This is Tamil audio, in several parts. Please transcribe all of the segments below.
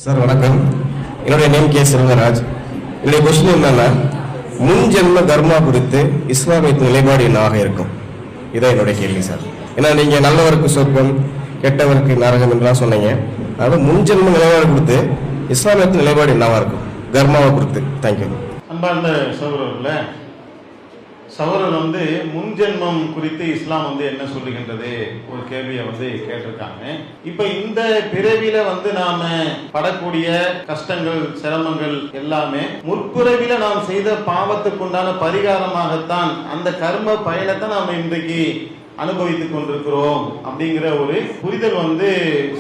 சார் வணக்கம். என்னுடைய நேம் கே செல்வராஜ். என்னுடைய கொஸ்டின் என்னன்னா, முன் ஜென்ம கர்மா குறித்து இஸ்லாமிய நிலைப்பாடு என்னவாக இருக்கும்? இதான் என்னுடைய கேள்வி சார். ஏன்னா நீங்க நல்லவருக்கு சொர்க்கம், கெட்டவருக்கு நரகம் என்றெல்லாம் சொன்னீங்க. அதாவது முன் ஜென்ம நிலைப்பாடு கொடுத்து இஸ்லாமியத்தின் நிலைப்பாடு என்னவா இருக்கும் கர்மாவை குறித்து? தேங்க்யூ. அன்பார்ந்த சகோதரர்களே, சகோதரர் முன்ஜென்மம் குறித்து இஸ்லாம் என்ன சொல்லுகின்றது ஒரு கேள்வியை கேட்டிருக்காங்க. இப்ப இந்த பிறவில நாம படக்கூடிய கஷ்டங்கள், சிரமங்கள் எல்லாமே முற்பிறவில நாம் செய்த பாவத்துக்கு உண்டான பரிகாரமாகத்தான், அந்த கர்ம பயணத்தை நாம இன்றைக்கு அனுபவித்துக் கொண்டிருக்கிறோம் அப்படிங்கிற ஒரு புரிதல்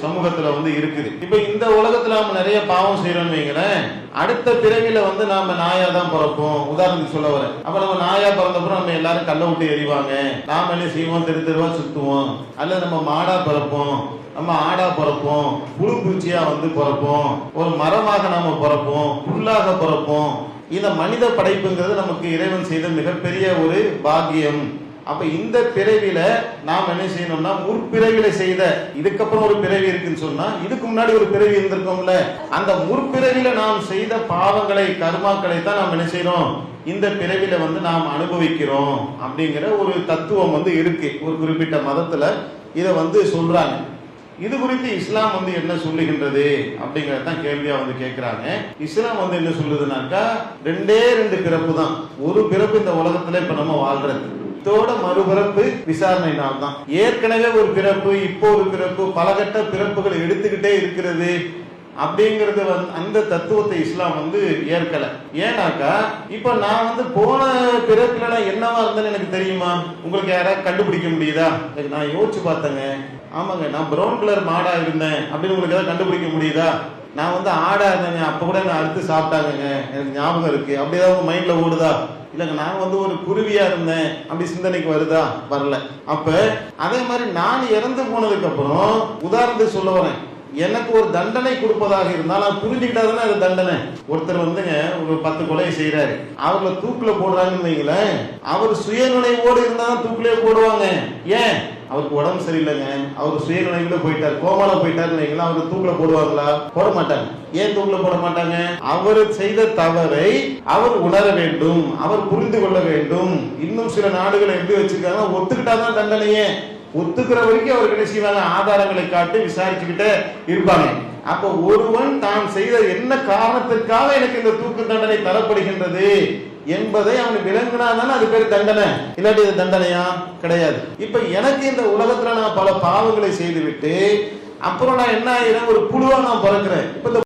சமூகத்துல இருக்குது. இப்ப இந்த உலகத்துல நாம நிறைய பாவம் செய்யறோம்னு வைங்களேன், அடுத்த பிறவில நாம நாயா தான் பிறப்போம். உதாரணத்துக்கு சொல்ல வரேன். அப்ப நம்ம நாயா பிறந்தப்பறம் நம்ம எல்லாரும் கல்ல விட்டு எறிவாங்க, நாம என்ன செய்வோம், தெரு தெருவா சுத்துவோம். அல்லது நம்ம மாடா பிறப்போம், நம்ம ஆடா பிறப்போம், புழு பூச்சியா பிறப்போம், ஒரு மரமாக நாம பிறப்போம், புல்லாக பிறப்போம். இந்த மனித படைப்புங்கிறது நமக்கு இறைவன் செய்த மிகப்பெரிய ஒரு பாக்கியம். அப்ப இந்த பிறவில நாம் என்ன செய்யணும்னா, முற்பிறவில செய்த, இதுக்கப்புறம் ஒரு பிறவி இருக்குன்னு சொன்னா, இதுக்கு முன்னாடி ஒரு பிறவி இருந்திருக்கோம்ல, அந்த முற்பிறவில நாம் செய்த பாவங்களை, கர்மாக்களை தான் நாம் என்ன செய்யறோம், இந்த பிறவில நாம் அனுபவிக்கிறோம் அப்படிங்கிற ஒரு தத்துவம் இருக்கு. ஒரு குறிப்பிட்ட மதத்துல இத சொல்றாங்க. இது குறித்து இஸ்லாம் என்ன சொல்லுகின்றது அப்படிங்கறதான் கேள்வியா கேட்கிறாங்க. இஸ்லாம் என்ன சொல்லுதுனாக்கா, ரெண்டே ரெண்டு பிறப்பு தான். ஒரு பிறப்பு இந்த உலகத்துல இப்ப நம்ம வாழ்றது, இதோட மறுபிறப்பு விசாரணை நாள் தான். ஏற்கனவே ஒரு பிறப்பு, இப்போ ஒரு பிறப்பு, பலகட்ட பிறப்புகளை எடுத்துக்கிட்டே இருக்கிறது அப்படிங்கறது அந்த தத்துவத்தை இஸ்லாம் ஏற்கல. ஏன்னாக்கா, இப்ப நான் போன பிறப்புல நான் என்னவா இருந்தேன்னு எனக்கு தெரியுமா? உங்களுக்கு யாராவது கண்டுபிடிக்க முடியுதா? நான் யோசிச்சு பார்த்தேங்க. ஆமாங்க, நான் பிரவுன் கலர் மாடா இருந்தேன் அப்படின்னு உங்களுக்கு ஏதாவது கண்டுபிடிக்க முடியுதா? நான் ஆடா இருந்தேங்க, அப்ப கூட நான் அறுத்து சாப்பிட்டாங்க, எனக்கு ஞாபகம் இருக்கு. அப்படி ஏதாவது மைண்ட்ல ஓடுதா? இல்லங்க, நான் ஒரு குருவியா இருந்தேன் அப்படி சிந்தனைக்கு வருதா? வரல. அப்ப அதே மாதிரி நான் இறந்து போனதுக்கு அப்புறம், உதாரணத்துக்கு சொல்ல வரேன், எனக்கு ஒரு தண்டனை கொடுப்பதாக இருந்தால் நான் புரிஞ்சுக்கிட்டாதானே அது தண்டனை. ஒருத்தர் ஒரு 10 கொலை செய்யறாரு, அவர்களை தூக்குல போடுறாங்கன்னு வைங்களேன், அவர் சுயநினைவோடு இருந்தாலும் தூக்குலயே போடுவாங்க. ஏன்? அவருக்கு உடம்பு சரியில்லைங்க, அவர் சுயநினைவுல போயிட்டார், கோமால போயிட்டாருன்னு வைங்களேன், அவருக்கு தூக்குல போடுவாங்களா? போட மாட்டாங்க. ஏன் தூக்குல போட மாட்டாங்க? அவர் செய்த தவறை அவர் உணர வேண்டும், அவர் புரிந்து கொள்ள வேண்டும். இன்னும் சில நாடுகளை எப்படி வச்சிருக்காங்க, ஒத்துக்கிட்டாதான் தண்டனையே. ஒத்துக்கிற வரைக்கும் அவருக்கு என்ன செய்வாங்க, ஆதாரங்களை காட்டி விசாரிச்சுக்கிட்டே இருப்பாங்க. அப்ப ஒருவன் தான் செய்த என்ன காரணத்திற்காக எனக்கு இந்த தூக்கு தண்டனை தரப்படுகின்றது என்பதை அவன் விளங்கினாதானே அது பேர் தண்டனை. இல்லாட்டி இது தண்டனையா? கிடையாது. இப்ப எனக்கு இந்த உலகத்துல நான் பல பாவங்களை செய்து விட்டு அப்புறம் நான் என்ன ஆகிறேன், ஒரு புழுவா நான் பிறக்கிறேன். இப்ப